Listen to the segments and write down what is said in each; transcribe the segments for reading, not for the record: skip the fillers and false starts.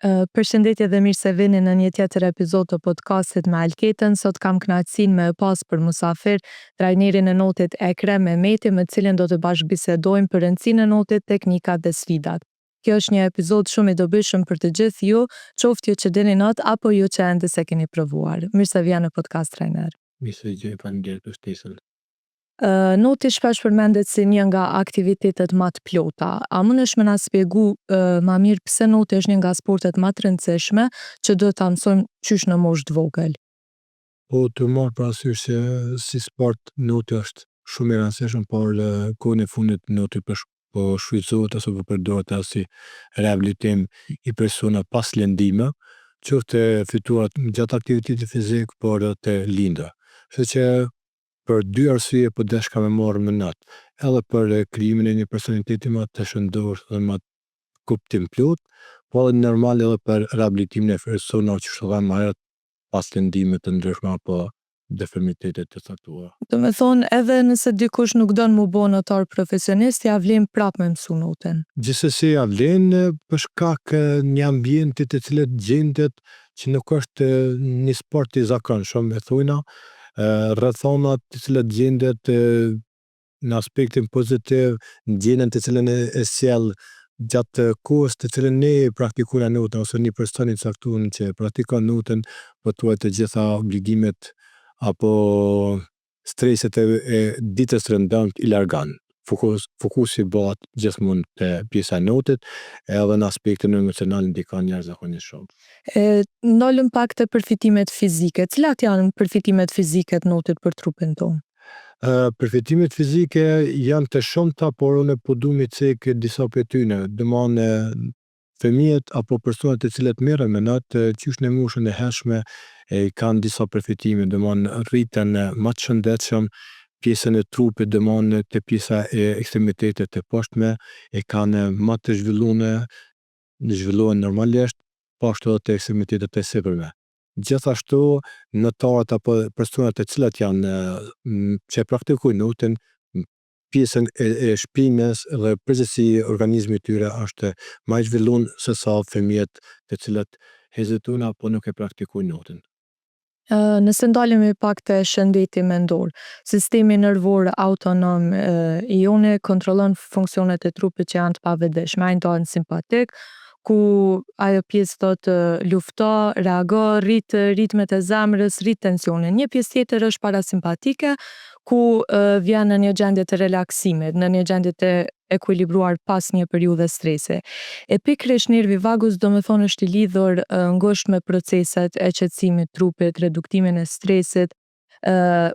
Përshëndetje dhe mirë se vini në një tjetër epizod të podcastit me Alketën. Sot kam kënaqësinë me pas për musafir trajnerin e notit Ekrem Mehmeti, me cilin do të bashkëbisedojmë për rëndësinë e notit, teknikat dhe sfidat. Kjo është një epizod shumë i dobishëm për të gjithë ju, qoftë ju që dini not apo ju që ende se keni provuar. Mirë se vjen në podcast, trajner. Mirë se gjej, faleminderit për ftesën. Noti shpesh përmendet si një nga aktivitetet më të plota. A mundesh me na shpjegu ma mirë pse noti është një nga sportet më të rëndësishme që duhet ta mësojmë qysh në moshë të vogël? Po të marrë parasysh se si sport noti është shumë i rëndësishëm, por kohën e fundit noti po shfrytëzohet ose po përdoret as si rehabilitim i persona pas lëndime, qoftë fituar gjatë aktivitetit fizik, por edhe të lindra. Kështu që për dy arsye po deshka me marrë më natë, edhe për krijimin e një personaliteti më të shëndosh dhe më kuptim plot, po edhe normal edhe për rehabilitimin e personave që shtohen më herët pas lëndime të ndryshme apo deformitete të caktuara. Do me thonë, edhe nëse dikush nuk don mu bo notar profesionist, ja vlen prap me mësu notin. Gjithsesi ja vlen për shkak një ambienti të cilet gjendet që nuk është një sport i zakonshëm, e thujna, rrethonat të cilat gjendet në aspektin pozitiv, në gjendjen të cilën e sjell gjatë kohës të cilën ne praktikojmë notën, ose një person i caktuar që praktikon notën, po thuaj të gjitha obligimet apo streset e ditës së rëndëmt i largon. Fokusi bëhet gjithmonë te pjesa e notit, edhe në aspektin emocional ndikon jashtëzakonisht shumë. Ndalëm pak te përfitimet fizike. Cilat janë përfitimet fizike të notit për trupin tonë? Përfitimet fizike janë të shumta, por unë po du mi cek disa prej tyre. Domthonë fëmijët apo personat të cilët merren me natë, qysh në moshën e hershme, kanë disa përfitime, domthonë rriten më të shëndetshëm, pjesën e trupit, domthonë te pjesa e ekstremitetet e poshtme e kanë më të zhvilluar normalisht, po ashtu edhe te ekstremitetet e sipërme. Gjithashtu, notarët apo personat të cilat janë që praktikojnë notën, pjesën e shpinës dhe përgjithësi organizmi i tyre është më i zhvilluar se sa fëmijët të cilët hezitojnë apo nuk e praktikojnë notën. Nëse ndalemi pak te shëndeti mendor, sistemi nervor autonom i joni kontrollon funksionet e trupit që janë të pavëdijshme, ai ndohen simpatik, ku ajo pjesë thotë lufto, reago, rrit ritmet e zemrës, rrit tensionin. Një pjesë tjetër është parasimpatike, ku vjen në një gjendje të relaksimit, në një gjendje të ekuilibruar pas një periudhe stresi. E pikërisht nervi vagus do me thonë është i lidhur ngushtë me proceset e qetësimit trupit, reduktimin e stresit,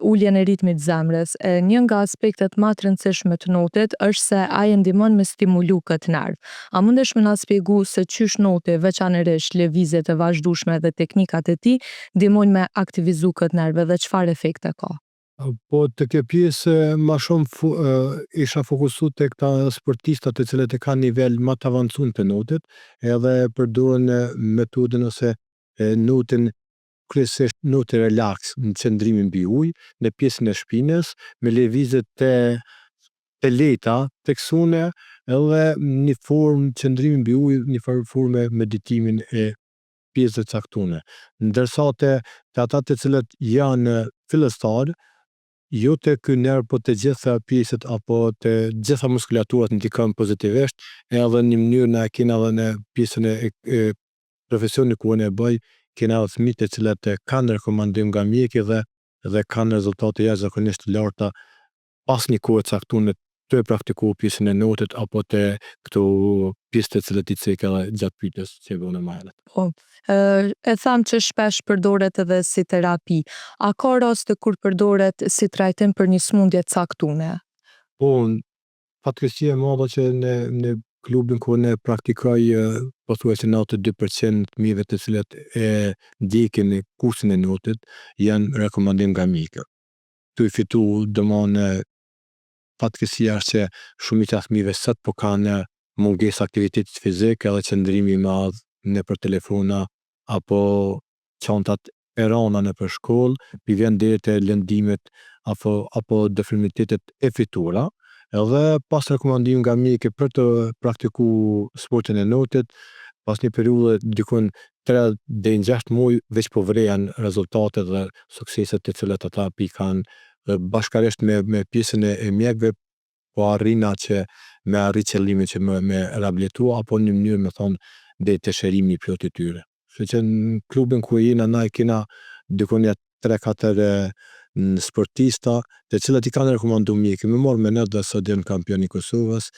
uljen e ritmit zemrës. Një nga aspektet më të rëndësishme të notit është se ai ndihmon me stimulu këtë nerv. A mundesh me na shpjegu se qysh noti, veçanërisht lëvizjet e vazhdueshme dhe teknikat e tij, ndihmojnë me aktivizu këtë nerv dhe çfarë efekte ka? Po të kjo pjesë ma shumë isha fokusu të këta sportistat të cilët e kanë nivel më të avancuar të notit, edhe përdoren metodën ose notin, kryesisht noti relax në qëndrimin mbi ujë, në pjesën e shpinës, me lëvizje të lehta teksune, edhe një formë qëndrimi mbi ujë, një formë meditimin e pjesëve të caktuara. Ndërsa te ata të cilët janë fillestar, jo të ky nerv, po të gjitha pjesët apo të gjitha muskulaturat ndikon pozitivisht, edhe një mënyrë na kena edhe në pjesën e profesionit ku unë e bëj, kena edhe fëmijë të cilët kanë rekomandim nga mjeki dhe kanë rezultate jashtëzakonisht të larta pas një kohe të caktuar të praktikuar pjesën e notit apo të këto pjesë të cilët i cek edhe gjatë pyetjes që bënë më herët. Po, e tham që shpesh përdoret edhe si terapi. A ka raste kur përdoret si trajtim për një sëmundje të caktuar? Po, fatkeqësia e madhe që në klubin ku ne praktikoj, pothuajse 92% të fëmijëve të cilët e ndjekin kursin e notit janë rekomandim nga mjekët. Tu i fitu domthonë fatkeqësia është që shumica e fëmijëve sot po kanë mungesë aktivitetit fizik, edhe qëndrimi i madh nëpër telefona apo çantat e rana nëpër shkollë, i vjen deri te lëndimet apo deformitetet e fituara. Edhe pas rekomandimit nga mjeki për të praktikuar sportin e notit, pas një periudhe dikun 3 deri në 6 muaj veç po vrejan rezultatet dhe sukseset të cilat ata i kanë dhe bashkarisht me pjesën e mjekëve po arrina që me arrit qëllimin që me rehabilitu apo në mënyrë me thonë deri te shërimi i plot i tyre. Kështu që në klubin ku jena na kena dikun 3-4 sportista të cilët i kanë rekomandu mjekë me marrë me ne dhe sot janë kampion i Kosovës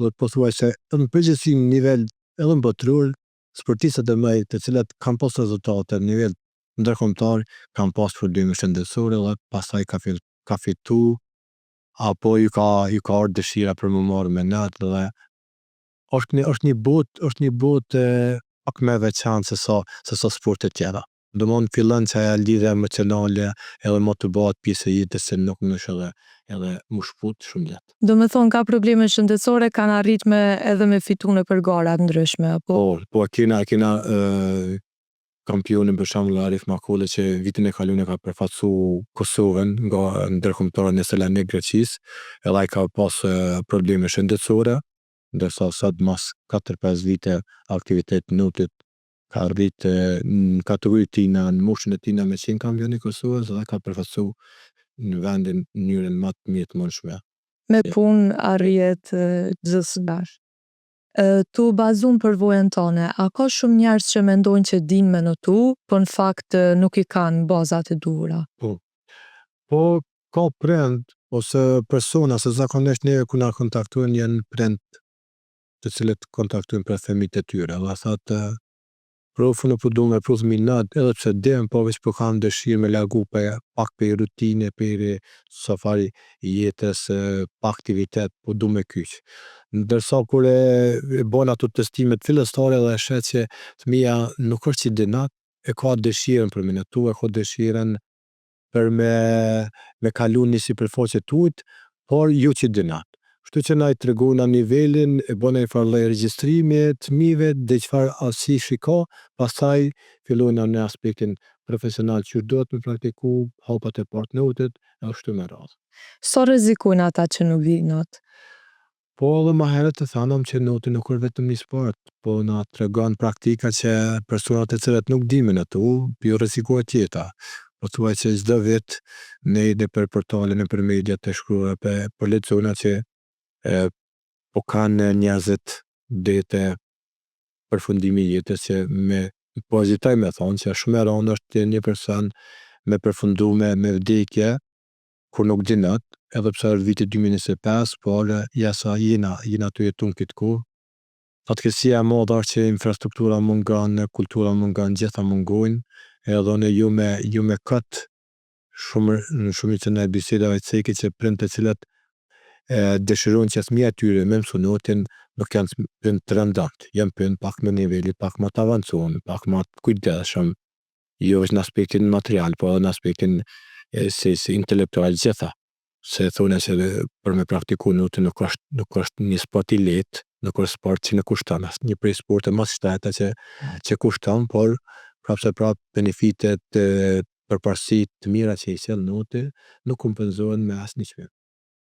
dhe pothuajse në përgjithësi në nivel edhe në botëror sportistat e mëdhenj të cilët kanë pas rezultate në nivel ndërkombëtar kanë pas probleme shëndetësore dhe pastaj ka fitu apo ju ka ardhur dëshira për më marrë me ne dhe është një botë pak më e veçantë se sa sportet tjera. Domthon fillon që ajo lidhja emocionale edhe më të bëhet pjesë e jetës se nuk mësh edhe më shfut shumë lehtë. Do me thonë ka probleme shëndetësore, kanë arrit edhe me fitu në përgara të ndryshme, apo? Po kena kampionin për shembull Arif Makule që vitin e kaluar ka përfaqësu Kosovën nga ndërkombëtarët e Selanik Greqisë, edhe ai ka pas probleme shëndetësore, ndërsa sot mas 4-5 vite aktivitet nutit ka arrit në kategorinë tina, në moshën e tina me qenë kampion i Kosovës dhe ka përfaqësu në vendin në mënyrën më të mirë të mundshme. Me punë arrihet gjithçka. Tu bazum për vojën tone, a ka shumë njerëz që mendojnë që dinë me notu, po në fakt nuk i kanë bazat e duhura? Po ka prind ose persona se zakonisht neve kur na kontaktojnë janë prind të cilët kontaktojnë për fëmijët e tyre dhe thotë profu në po du me pru fëminat edhe pse dem po veç po kanë dëshirë me largu pak për rutine, për safari jetës, pa aktivitet, po du me kyç. Ndërsa kur e bën ato testimet fillestare dhe e shet që fëmia nuk është që dinat, e ka dëshirën për me notu, e ka dëshirën për me kalu një sipërfaqe të ujit, por jo që dinat. Kështu që na i tregojna nivelin, e bëna një farë lloj regjistrimi të fëmijëve dhe çfarë aftësish i ka, pastaj fillojna në aspektin profesional që duhet me praktiku, hapat e parë të notit, e ashtu me radhë. Sa rrezikojnë ata që nuk dinë not? Po edhe më herët të thanëm që noti nuk është vetëm një sport, po na tregon praktika që personat e cilët nuk dinë me notu, jo rrezikohet jeta. Pothuajse çdo vit ne nëpër portale, nëpër media të shkruara po lexojna që po kanë njerëzit deri te përfundimi i jetës që po hezitoj me thonë që shumë e rëndë është një person me përfundu me vdekje kur nuk di not, edhe pse është viti 2025, por jasa jena të jetun këtë kohë. Fatkeqësia e madhe është që infrastruktura mungon, kultura mungon, gjitha mungojnë, edhe ne ju me këtë në shumicën e bisedave të cekit që prind të cilët dëshirojnë që fëmijët e tyre me mësu notin nuk janë prind të rëndomt, janë prind pak me niveli pak më të avancuar, pak më të kujdesshëm, jo vetëm në aspektin material, po edhe në aspektin si intelektual gjitha. Se thonë se për me praktiku notin nuk është një sport i lehtë, nuk është sport që në kushton, një prej sporte më të shteta që kushton, por prapse benefitet përparësitë të mira që i sjell noti nuk kompenzohen me asnjë çmim.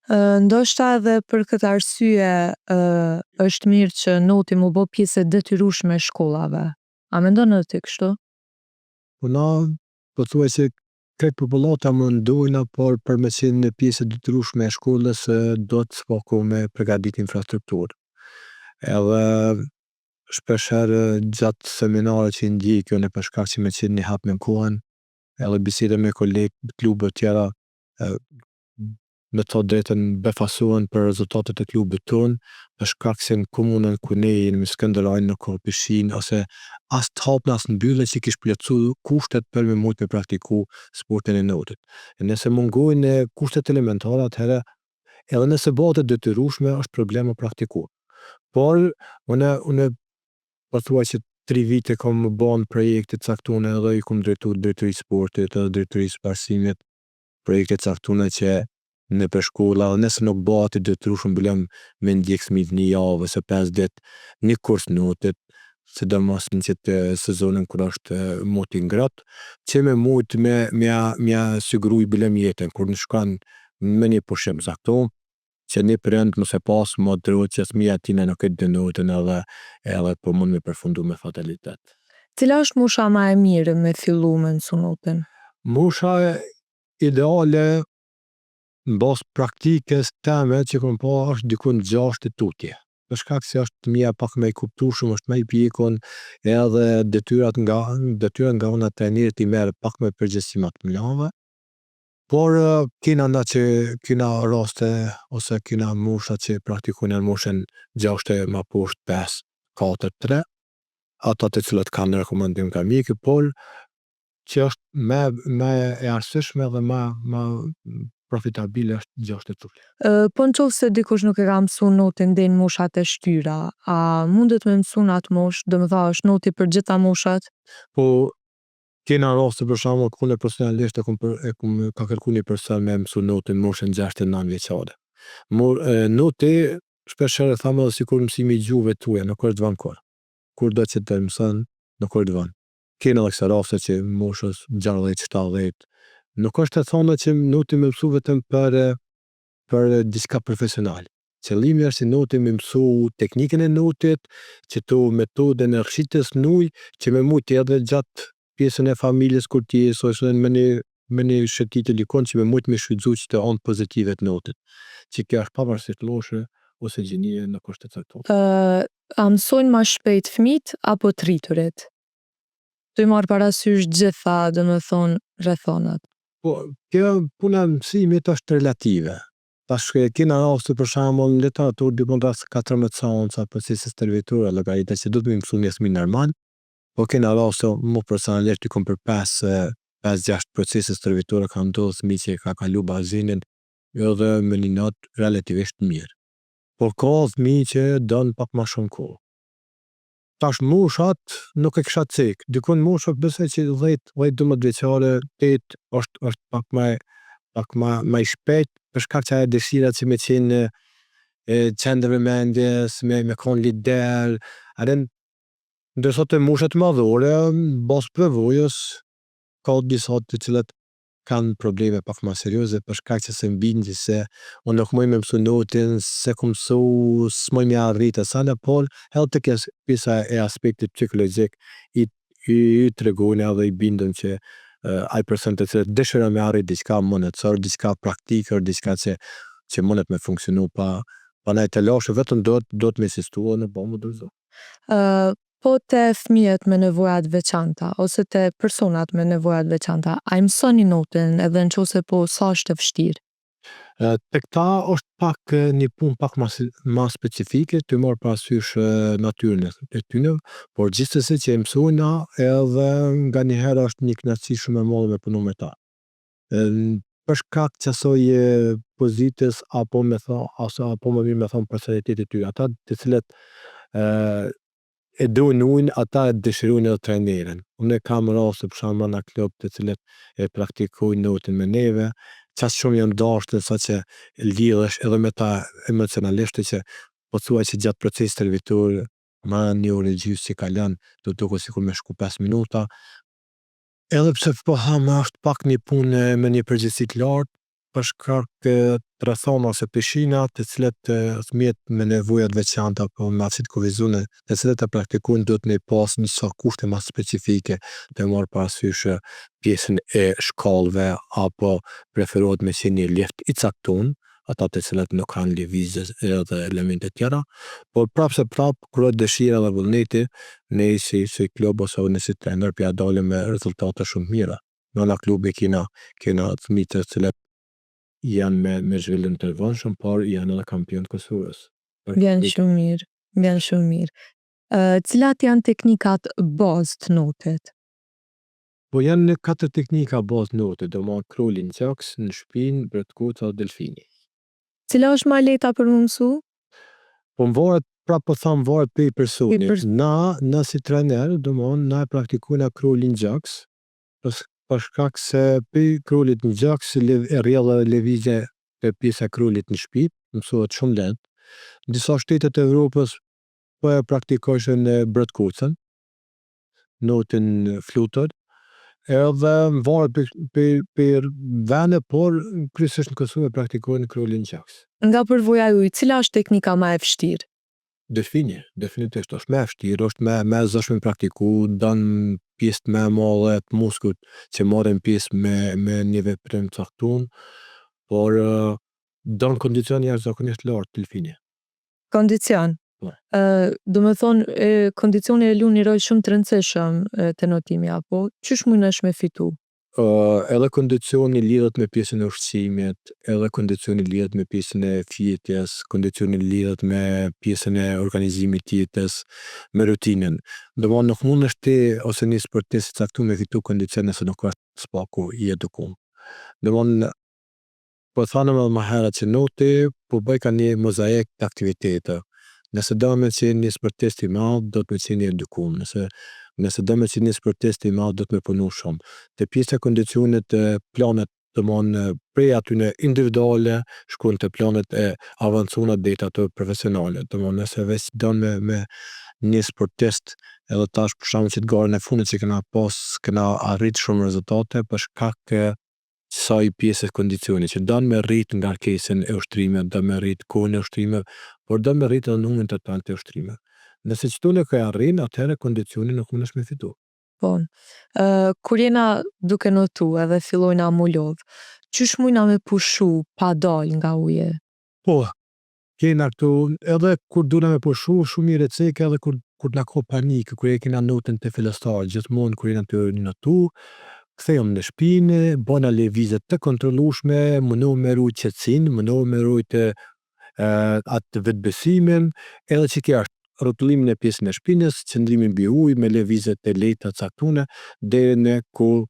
Ndoshta edhe për këtë arsye është mirë që noti mu bë pjesë e detyrueshme e shkollave. A mendon edhe ti kështu? Po na pothuajse krejt popullata mundojna, por për me qenë në pjesë e detyrueshme e shkollës do të s'paku me përgatit infrastrukturë. Edhe shpeshherë gjatë seminare që i ndjej në për shkak që me qenë një hap me kohën, edhe biseda me kolegë të klube tjera me të drejtën befasohen për rezultatet e klubit tonë, për shkak se në komunën ku ne jemi në Skënderaj nuk ka pishinë ose as të hapën as mbyllë që kish plotsu kushtet për me mujt me praktiku sportin e notit. Nëse mungojnë kushtet elementare atëherë edhe nëse bëhet e detyrueshme është problem me praktiku. Por unë pothuajse 3 vite kam bën projekte të caktuara edhe i kam drejtuar drejtorisë sportit edhe drejtorisë parsimit, projekte të caktuara që në për shkolla, nëse nuk bëhet i detyrueshëm bëlem me ndjek fëmijët një javë ose 5 ditë një kurs notit, sidomos në qëtë sezonin kur është moti ngrohtë, që me mujt me siguru i bëlem jetën, kur në shkan me një pushim zaktu, që një prind mos e pas modru që fëmija tine nuk e di notën edhe po mund me përfundu me fatalitet. Cila është musha ma e mirë me fillu me mësu notën? Musha ideale në bas praktikës teme që kom pa është dikun 6 tutje. Për shkak se është mija pak me i kuptu shumë, është me i pjekun edhe detyrat nga una trenirit i merë pak me përgjësimat të mlave. Por kina na që kina raste ose kina musha që praktikojnë në mushën 6 ma poshtë 5, 4, 3. Ata të cilët kanë rekomendim ka mjekë, por që është me e arsyeshme dhe ma profitabile është 6 tutje. Po në qovë se dikush nuk e ka mësu notën dhe në mushat e shtyra, a mundet me mësu në atë mosh, dhe më tha është noti për gjitha mushat? Po kena raste për shembull ku unë personalisht ka kërku një person me mësu notën moshën 6-9 vjeçare. Noti shpeshherë thamë edhe sikur mësimi i gjuhëve tuaja, nuk është vankur. Kur do që të mëson, nuk është van. Kena edhe kësa raste që moshës 60-70, nuk është të thonë që noti me mësu vetëm për diçka profesional. Qëllimi është si noti me mësu teknikën e notit, që tu metodën e rshitjes nuj, që me mujtë edhe gjatë pjesën e familjes kur ti ose me një shëtit të likon që me mujtë me shfrytzu që të anë pozitive të notit. Që kjo është pavarësisht loshe ose gjinie në kushte të caktuara. A mësojnë ma shpejt fëmijët apo të rriturit? Të i marë parasysh gjitha, dhe më thonë, rrethonat. Po, kjo puna e mësimit është relative. Tash kena raste për shembull në literaturë dikon rreth 14 seanca procesi stërvitur llogaritë që do të më mësu një fëmijë normal, po kena raste mu personalisht dikon për 5-6 procese stërvitur ka ndodhur fëmijë që ka kalu bazinin edhe me një notë relativisht mirë. Por ka fëmijë që don pak ma shumë kohë. Tash mushat nuk e kisha cek. Dikun mushat besoj që 10-12 vjeçare 8 është pak ma i shpejt për shkak që ajo dëshira që me qenë qendër vëmendjes, me kon lider, ndërsa të mushat madhore, bas përvojës, ka disa të cilët kanë probleme pak ma serioze për shkak që se mbindë se unë nuk moj me mësu notin, se ku mësu, s'moj me arritë e sana, por edhe të kjesë pisa e aspektit psikologjik i të regojnë edhe i bindën që ai person të cilët dëshira me arrit diçka mundet, sër diçka praktikër, diçka që mundet me funksionu pa nej të lashe, vetëm do të me insistua në bëmë dërzo. Po të fëmijët me nevojat veçanta, ose të personat me nevojat veçanta, a i mësoni notën edhe në qose po sa është të vështirë? Te këta është pak një pun pak ma specifike të marrë parasysh natyrën e tyne, por gjithsesi që e mësojna edhe nga njëherë është një kënaqësi shumë e madhe me punu me ta. Për shkak që asoj pozitës apo më mirë me thonë personalitetit tyre, ata të cilët e duhen ujnë, ata e dëshirojnë edhe trenerin. Unë kam raste për shembull në klub të cilët e praktikojnë notën me neve, qas shumë janë dashtë sa që lidhesh edhe me ta emocionalisht që po thuaj që gjatë procesit stërvitur ma një orë e gjysë që kalon do të duket sikur me shku 5 minuta. Edhe pse po thamë është pak një punë me një përgjegjësi të lartë për shkak të rrethona ose peshina të cilët fëmijët me nevojat veçanta apo me aftësitë kufizione të cilët e praktikojnë duhet me pas një sa kushte ma specifike të marrë parasysh pjesën e shkallëve apo preferohet me qenë një lift i caktuar, ata të cilët nuk kanë lëvizje edhe elemente tjera, por prapë kur është dëshira dhe vullneti, ne si klub ose ne si trener pja dalim me rezultate shumë mira. Në klubi kena fëmijë të cilët janë me zhvillim të rëvonshëm, por janë edhe kampion të Kosovës. Vjen shumë mirë. Cilat janë teknikat bazë të notit? Po janë 4 teknika bazë të notit, do më krolin gjaks, në shpinë, bretkuca, delfini. Cila është ma leta për më mësu? Po varet për i personit. Na si trener, do më na e praktikujna krolin gjaks, për shkak se për krollit në gjaks e rrjedh edhe lëvizje për pjesa e krollit në shtëpi, mësohet shumë lehtë. Disa shtetet e Evropës po e praktikojnë bretkucën, notën flutur, edhe varet për vende, por kryesisht në Kosovë praktikohen në Kryolin qaks. Nga përvoja juaj, cila është teknika më e vështirë? Definitivisht është më e vështirë, është më e zëshme praktiku, don pjesë më e madhe të muskujt që marrin pjesë me një veprim të caktuar, por don kondicion jashtëzakonisht lartë delfini. Kondicion. Po. Do me thonë, kondicioni e lu një rol shumë të rëndësishëm te notimi, apo çysh mundesh me fitu? Edhe kondicioni lidhet me pjesën e ushqimit, edhe kondicioni lidhet me pjesën e fjetjes, kondicioni lidhet me pjesën e organizimit të jetës, me rutinën. Domthonë nuk mundesh ti ose një sportist i caktuar me fitu kondicion nëse nuk është spaku i edukuar. Domthonë po thanem edhe më herët që noti po bëj ka një mozaik të aktivitete. Nëse do me qenë një sportist i madh, do të me qenë një edukum. Nëse do me qenë një sportist i madh, do të me punu shumë. Te pjesa e kondicionit planet prej atyne individuale shkon te planet e avancuara deri ato profesionale. Domthonë nëse veç don me një sportist edhe tash për shkakun që të garën e fundit që kena arrit shumë rezultate për shkak kësaj pjesë kondicionit që don me rrit ngarkesën e ushtrimeve, don me rrit kohën e ushtrimeve, por don me rrit edhe numrin total të ushtrimeve. Nëse këto nuk e arrin, atëherë kondicionin nuk mundesh me fitu. Po. Kur jena duke notu edhe fillojna mu lodh, çysh mujna me pushu pa dal nga uje? Po, kena këtu, edhe kur duna me pushu, shumë i receke edhe kur na ka panik, kur e kena notën te fillestar, gjithmonë kur jena të notu, kthehem në shpinë, bona lëvizje të kontrollueshme, mundohem me rujt qetësinë, mundohem me rujt atë vetbesimin, edhe që kjo është rrotullimin e pjesën e shpinës, qëndrimin mbi ujë me lëvizje të lehta caktuara deri në ku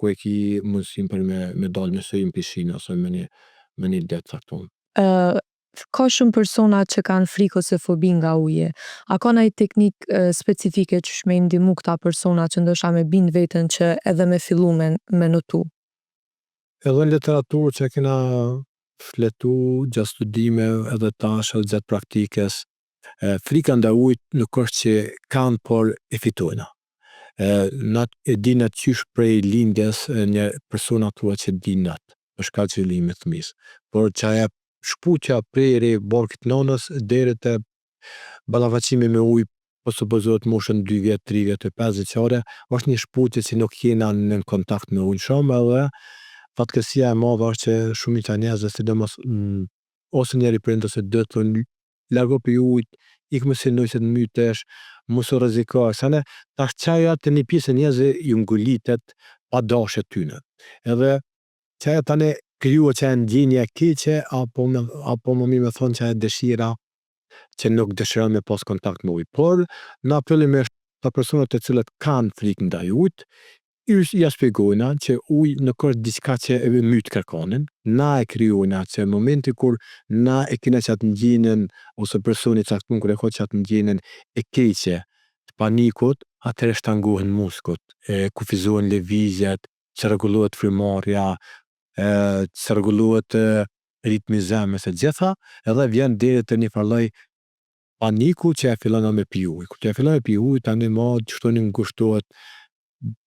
e ki mundësinë për me dalë nëse je në pishinë ose me një det caktuar. Ka shumë persona që kanë frikë ose fobi nga uje. A ka ndonjë teknikë specifike që me i ndihmu këta persona që ndoshta me bind veten që edhe me fillu me notu? Edhe në literaturë që kena fletu gjatë studimeve edhe tash edhe gjatë praktikës, frika ndaj ujit nuk është që kanë, por e fitojna. Na e dinë qysh prej lindjes një persona thua që dinë atë, për shkak të zhvillimit të fëmijës. Por që ajo shkpuqja prej barkit nënës deri te ballafaqimi me ujë, po supozohet moshën 2 vjet, 3 vjet, 5 vjeçare, është një shkpuqje që nuk jena në kontakt me ujin shumë, edhe fatkeqësia e madhe është që shumica e njerëzve, sidomos ose njeri prind ose dy thonë largo prej ujit, ik mos sinoj se të mytesh, mos u rreziko, sane tash çaja të një pjesë e njerëzve ju ngolitet pa dashje tyne. Edhe çaja tani krijuar çaja ndjenja e keqe apo më mirë me thonë çaja dëshira që nuk dëshiron me pas kontakt me ujë. Por na fillimisht ta personat të cilët kanë frikë ndaj ujit, ja shpjegojna që uji nuk është diçka që e myt kërkonin, na e krijojna që në momenti kur na e kena qatë ndjenën ose personi caktuar kur e ka qatë ndjenën e keqe të panikut, atëherë shtangohen muskut, kufizohen lëvizjet, çrregullohet frymëmarrja, çrregullohet ritmi i zemrës e gjitha, edhe vjen deri te një farlloj paniku që e fillon me pi ujë. Kur e fillon me pi ujë, tani më çftoni ngushtohet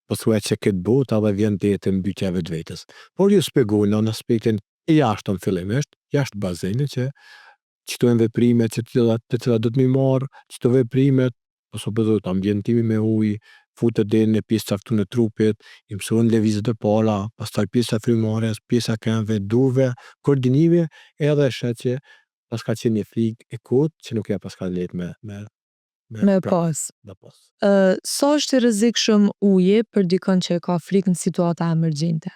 po thuaj që këtë botë edhe vjen deri te mbytyja e vetvetes. Por ju shpjegojnë në aspektin e jashtëm fillimisht, jashtë bazenit që çto janë veprimet të cilat do të më marr, çto veprimet, po supozohet ambientimi me ujë, futet deri në pjesë caktuar të trupit, i mësojnë lëvizjet e para, pastaj pjesa e frymëmarrjes, pjesa e këmbëve, durve, koordinimi, edhe shet që paska qenë një frikë e kotë që nuk ja paska lehtë Me pas. me pas. Sa është i rrezikshëm uji për dikon që ka frikë në situata emergjente?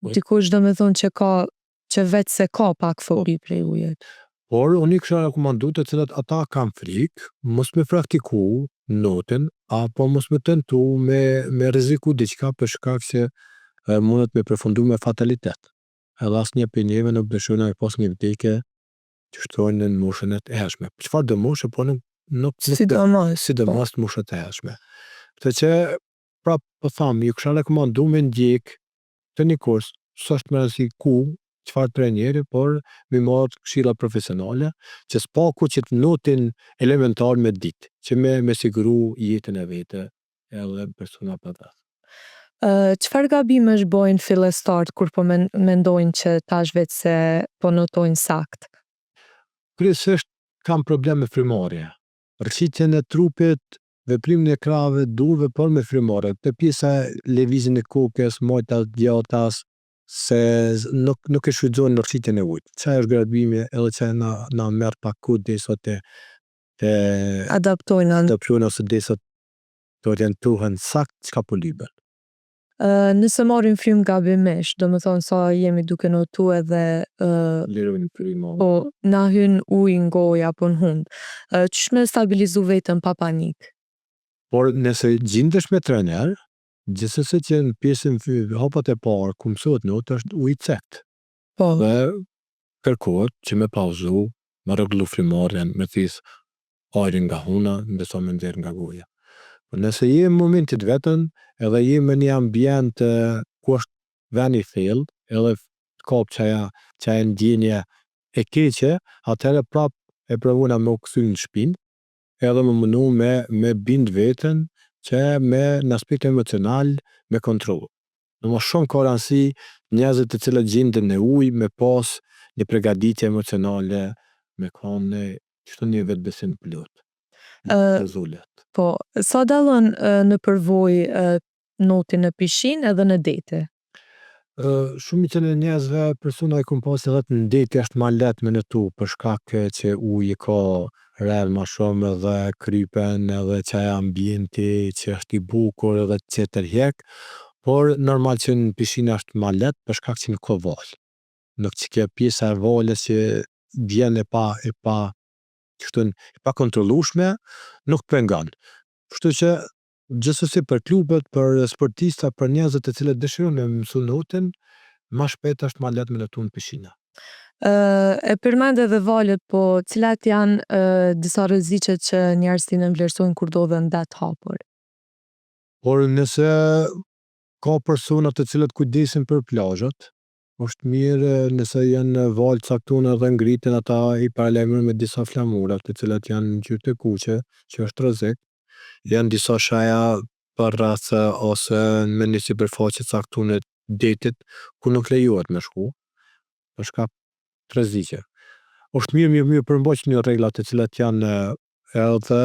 Dikush do me thonë që vetë se ka pak fobi prej ujit. Por unë i kisha rekomandu të cilat ata kanë frikë, mos me praktiku notin, apo mos me tentu me rreziku diçka për shkak se mundet me përfundu me fatalitet. Edhe asnjë prej njerëve nuk dëshiron me pas një vdekje që shtojnë në moshën e hershme. Çfarë do moshë, po sidomos në moshët e hershme. Këtë që prap po tham, ju kisha rekomandu me ndjek të një kurs, s'është me rreziku çfarë trajneri, por me marrë këshilla profesionale, që s'paku që të notin elementar me ditë, që me siguru jetën e vete edhe persona për rreth. Çfarë gabimesh bojnë fillestarët kur po mendojnë që tash vetë se po notojnë sakt? Kryesisht kam probleme frymërje. Rrshitjen e trupit, veprimin e krave, durve, por me frymërje. Te pjesa lëvizjen e kokës, majtas, djathtas, se nuk e shfrytëzojnë rrshitjen e ujit. Çaj është gabimi edhe çaj na merr pak kohë derisa te Adaptojnë adaptojnë ose derisa të orientohen sakt çka po lypen. Nëse marrim frymë gabimisht, do me thonë sa jemi duke notu edhe Lirojnë frymën. po na hyn ujë n'gojë apo n'hund. Qysh me stabilizu vetën pa panik? Por nëse gjindesh me trener, gjithsesi që në pjesën hapat e parë ku mësohet not është uji i cekt. Po, Dhe kërkohet që me pauzu, me rregullu frymërjen, me this ajrin nga huna, ndërsa me nxjerr nga goja. Po nëse je në momentin vetën, edhe je në një ambient ku është veni i thellë, edhe kap çaja ndjenje e keqe, atëherë prap e provona me u kthy në shtëpinë, edhe me mundu me bind veten që në aspekt emocional me kontroll. Në shumë ka rëndësi njerëzit të cilët gjenden në ujë me pas një përgatitje emocionale, me kanë një vetbesim plot. Të zullet. po, sa dallon në përvojë noti në pishinë edhe në dete? Shumica e njerëzve, persona e kom pas edhe në det është ma lehtë me notu për shkak që uji ka rrel ma shumë edhe krypen edhe çaj ambienti që është i bukur edhe që tërheq, por normal që në pishinë është ma lehtë për shkak që nuk ka val. Nuk që ke pjesa e valës që vjen e pa kontrollueshme, nuk pengon. Kështu që gjithsesi për klubet, për sportista, për njerëzit të cilët dëshirojnë me mësu notin, ma shpejt është ma lehtë me notu në pishina. E përmend edhe valët, po cilat janë disa rreziqet që njerëzit i vlerësojnë kur ndodhen det hapur? Por nëse ka persona të cilët kujdesin për plazhat, është mirë nëse janë valë caktuar edhe ngriten, ata i paralajmëron me disa flamura të cilat janë në ngjyrë të kuqe, që është rrezik. Janë disa shaja përreth ose në një sipërfaqe caktuar në detit ku nuk lejohet me shku, për shkak të rreziqe. Është mirë përmbajtje një rregulla të cilat janë edhe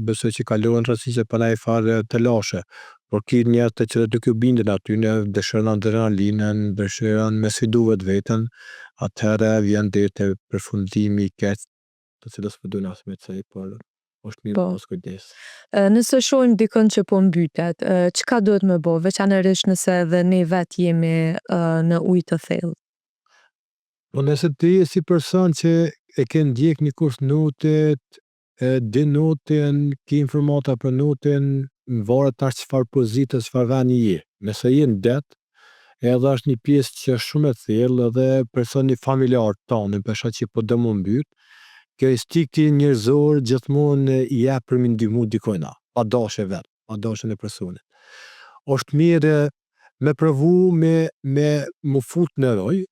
besoj që kalojnë rreziqe pa ndonjë farë të lashe. Por ki njerëz të cilët nuk ju bindin atyne, dëshirojnë adrenalinën, dëshirojnë me sfidu vetveten, atëherë vjen deri te përfundimi i keq, të cilës po duhen as me cej, por është mirë Po. pas kujdes. Nëse shohim dikën që po mbytet, çka duhet me bo, veçanërisht nëse edhe ne vetë jemi në ujë të thellë? Po nëse ti je si person që e ke ndjek një kurs notit, e di notin, ki informata për notin, varet tash çfarë pozite, çfarë veni je. Nëse je në det, edhe është një pjesë që është shumë e thellë edhe personi familjar tonë, për shkak që po do mu mbyt, kjo instinkti njerëzor gjithmonë i jep për me ndihmu dikujt, pa dashje vet, pa dashjen e personit. Është mirë me provu me mu fut në roj,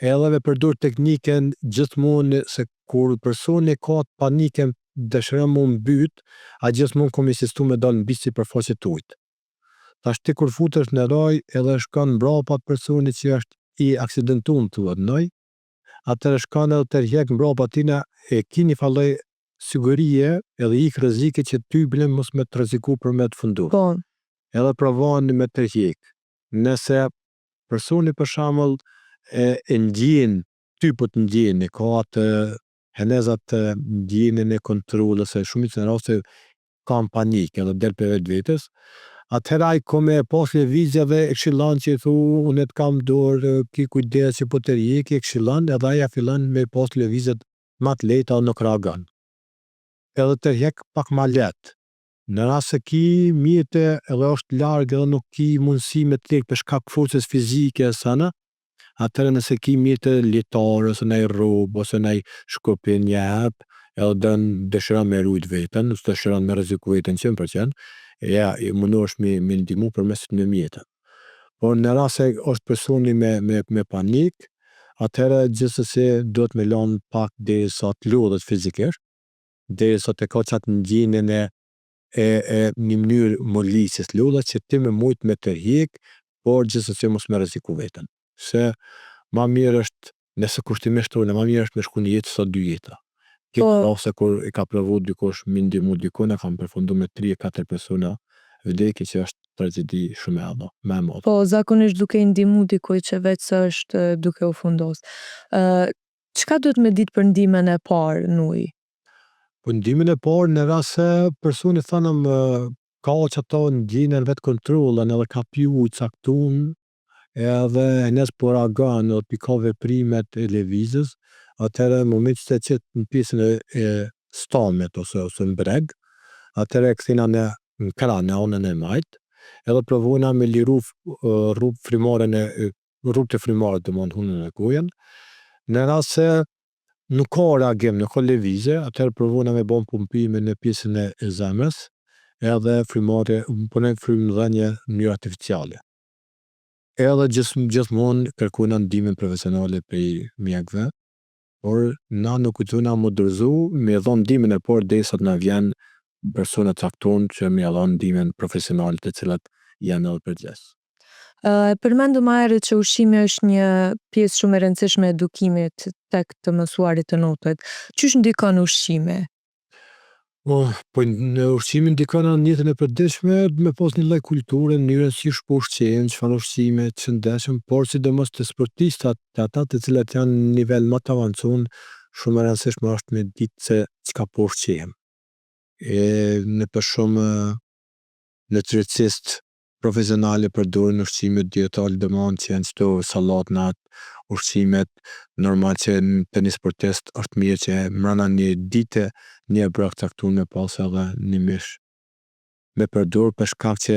edhe me përdor teknikën gjithmonë se kur personi ka panikën dëshiron mu mbyt, a gjithmonë kom insistu me dal mbi sipërfaqe të ujit. Tash ti kur futesh në roj edhe shkon mbrapa personi që është i aksidentuar thuhet në ujë, atëherë shkon edhe tërheq mbrapa tina, e ki një falloj sigurie edhe ik rreziqe që ty blen mos me të rreziku për me të funduar. Po, Edhe provon me tërheq. Nëse personi për shembull e ndjen, ty po të ndjen, ka atë henezat të ndjenën e kontrollës, se shumica në raste kanë panikë edhe del për vetvetes, atëherë ai ka me pas lëvizje dhe e këshillon që thu unë të kam dorë, ki kujdes që po të rjeki, e këshillon edhe aja fillon me pas lëvizjet ma të lehta nuk reagon. Edhe tërheq pak ma lehtë. Në rast se ki mjete edhe është larg edhe nuk ki mundësi me të lek për shkak forcës fizike sana, atëherë nëse ki mjete lietare ose ndaj rrobë ose ndaj shkopin një hap, edhe dëshiron me rujt veten, ose dëshiron me rreziku veten 100%, ja i mundohesh me ndihmu përmes në mjete. Por në rast se është personi me panik, atëherë gjithsesi duhet me lënë pak derisa të lodhet fizikisht, derisa të ka qatë ndjenjën e një mënyrë mollisjes lodha që ti me mujt me të hjek, por gjithsesi mos me rreziku veten. Se ma mirë është, nëse kushtimisht tonë, ma mirë është me shku një jetë sa 2 jeta. Ose kur i ka provu dikush mi ndihmu dikun, e kam përfundu me 3-4 persona vdekje që është tragedi shumë e madhe. Po, zakonisht duke i ndihmu dikujt që veç është duke u fundos. Çka duhet me ditë për ndihmën e parë në ujë? Po ndihmën e parë në rast se personi thanëm ka që ato ndjenën vetë kontrollën edhe ka pi ujë caktuar edhe nes po reagon edhe pi ka veprimet e lëvizjes, atëherë në moment që qet në pjesën e stomit ose në breg, atëherë e kthejna në kran, në anën e majt, edhe provojna me liru rrugë të frymarrët domethënë hunën e gojen. Në rast se nuk ka reagim, nuk ka lëvizje, atëherë provojna me bën pumpime në pjesën e zemrës, edhe punojmë frymëdhënie në mënyrë artificiale. Edhe gjithmonë kërkojna ndihmën profesionale prej mjekëve, por na nuk kujtona mu dorëzu me dhënë ndihmën e parë derisa të na vjen persona të caktuar që me dhënë ndihmën profesionale të cilat janë edhe përgjegjës. Përmendu më herët që ushqimi është një pjesë shumë e rëndësishme e edukimit tek të mësuarit të notet. Qysh ndikon ushqimi? Po në ushqimin ndikon në jetën e përditshme me pas një lloj kulture, në mënyrën si po ushqehen, çfarë ushqime të shëndetshëm, por sidomos të sportistat, të ata të cilat janë në nivel më të avancuar, shumë e rëndësishme është me ditë se çka po ushqehem. Në për shumë nutricistë profesionale përdorin ushqime dietale domethënë që janë çto sallatat, ushqimet normal që për një sportist është mirë që mrena një dite një brek caktuar me pas edhe një mish me përdor për shkak që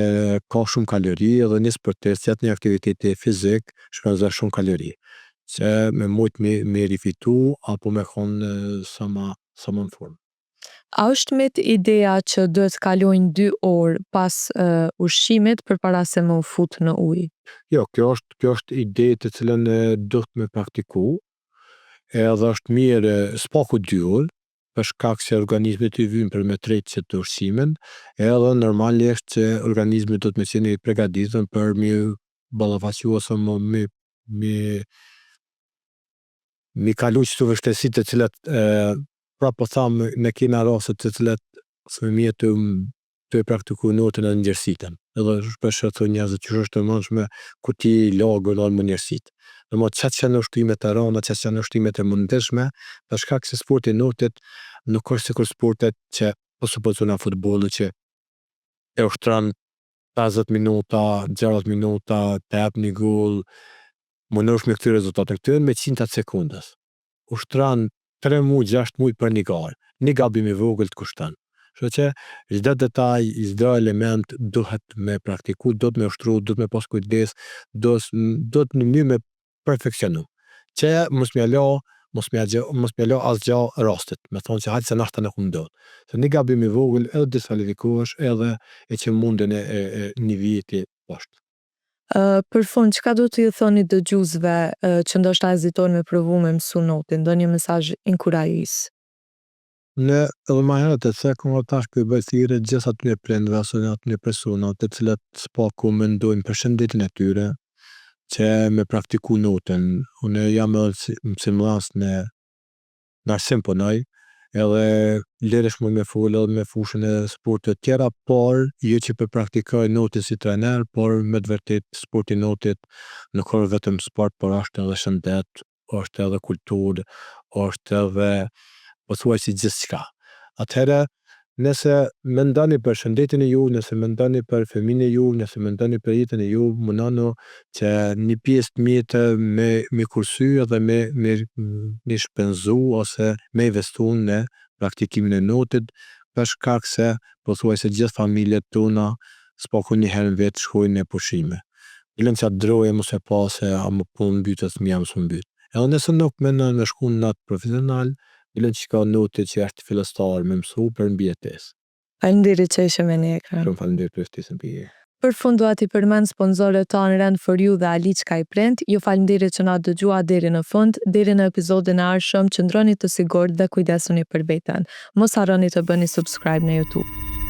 ka shumë kalori edhe një sportist gjatë një aktiviteti fizik shkallëzon shumë kalori që me mujt me rifitu apo me konë sa më në formë. A është mit ideja që duhet kalojnë 2 orë pas ushqimit përpara se me u fut në ujë? Jo, kjo është ide të cilën duhet me praktiku, edhe është mirë spaku 2 orë, për shkak se organizmi të vjen për me tret që të ushqimin, edhe normalisht që organizmi do të me qenë i përgatitur për me ballafaqu ose me kalu qëto vështirësi të cilat pra po thamë ne kena raste të cilat fëmijët të praktiku notën e ngjërsitën. Edhe shpesh thonë njerëzit që është e mundshme kur ti lagë më njerësit. Domethënë çfarë janë ushtrimet e rënda, çfarë janë ushtrimet e mundshme, për shkak se sporti i notit nuk është sikur sportet që po supozojna futbolli që e ushtron 50 minuta, 60 minuta, të jap një gol, mundosh me këtyre rezultate këtyre me qindra sekundës. Ushtron 3 muaj, 6 muaj për një garë. Një gabim i vogël të kushton. Kështu që çdo detaj, çdo element duhet me praktiku, duhet me ushtru, duhet me pas kujdes, duhet në mënyrë me perfekcionu. Që mos m'ja lë asgjë rastit, me thonë që hajtë se nashta nuk ndodh. Se një gabim i vogël edhe diskvalifikohesh edhe e që mundën e një viti poshtë. Për fund, çka do t'ju thoni dëgjuesve që ndoshta hezitojnë me provu me mësu notin, ndonjë mesazh inkurajues? Në edhe më herët e them tash që bëj thirrje gjithë atyre prindërve ose atyre personave të cilët spaku mendojnë për shëndetin e tyre që me praktiku notën. Unë jam edhe mësimdhës në arsim punoj, edhe leresh mund me fol edhe me fushën e sportet tjera, por jo që për praktikoj notin si trener, por me të vërtet sporti notit nuk është vetëm sport, por është edhe shëndet, është edhe kulturë, është edhe pothuajse gjithçka. Atëherë, nëse mendoni për shëndetin e ju, nëse mendoni për fëmijën e ju, nëse mendoni për jetën e ju, mundoni që një pjesë të mjetë me kursy edhe me shpenzu ose me investu në praktikimin e notit, për shkak se pothuajse gjithë familjet tona spaku një herë në vetë shkojnë në pushime. Dilen që atë droje mos e pa se a më punë mbytës më jam së mbyt. Edhe nëse nuk mendon me shku në natë profesional, dilen që ka notit që është fillestar me mësu për mbijetesë. Faleminderit që ishe me ne ekran. Shumë faleminderit për ftesën pije. Për fund dua t'i përmend sponsorët tanë Rent for You dhe Aliçka i Print. Ju faleminderit që na dëgjua deri në fund. Deri në episodin e ardhshëm, qëndroni të sigurt dhe kujdesuni për veten. Mos harroni të bëni subscribe në YouTube.